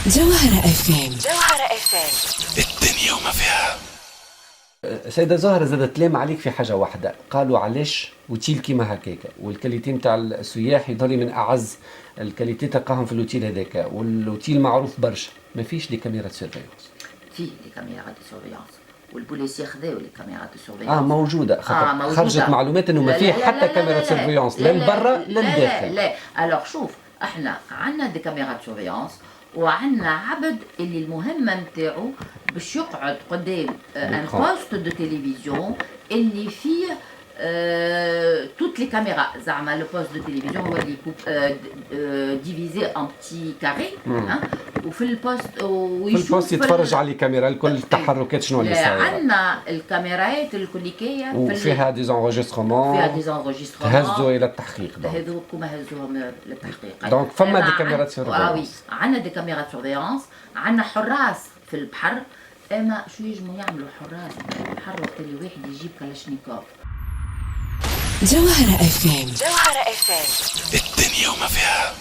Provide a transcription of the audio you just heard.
جوهرة اف ام. جوهرة اف ام، الدنيا وما فيها. سيدة زهرة زادت تلام عليك في حاجة واحدة، قالوا علاش وتيل كيما هكاك، والكاليتي نتاع السياح يظهر من أعز الكاليتي تلقاهم في الأوتيل هذاك، والأوتيل معروف برشا، ما فيش دي كاميرا سيرفيونس. فيه لي كاميرا دو سورفيونس والبوليسية خذاو لي كاميرا دو سورفيونس. موجودة، موجودة. خرجت معلومات انه ما فيه حتى كاميرا سيرفيونس لا لبرا لا لداخل. لا الوغ شوف، احنا عندنا دي كاميرا دو سورفيونس وعندنا عبد اللي المهمة نتاعو باش يقعد قدام ان بوست دو تيليفزيون اللي فيه toutes les caméras زعما لو بوست دو تيليفزيون هو اللي ديفيزي ان بتي كاري وفي البوست ويشوف يتفرج على الكاميرا الكل التحركات شنو اللي صايره. عندنا الكاميرات الكليكيه وفيها دي زونجسترومون تهزوا الى التحقيق. هذوك كما هزوهم للتحقيق. دونك فما دي كاميرات سيرفيونس. عندنا دي كاميرات سيرفيونس، عندنا حراس في البحر. اما شو يجموا يعملوا حراس في البحر وقت اللي واحد يجيب كلاشنيكوف. جوهرة اف ام. جوهرة اف ام، الدنيا وما فيها.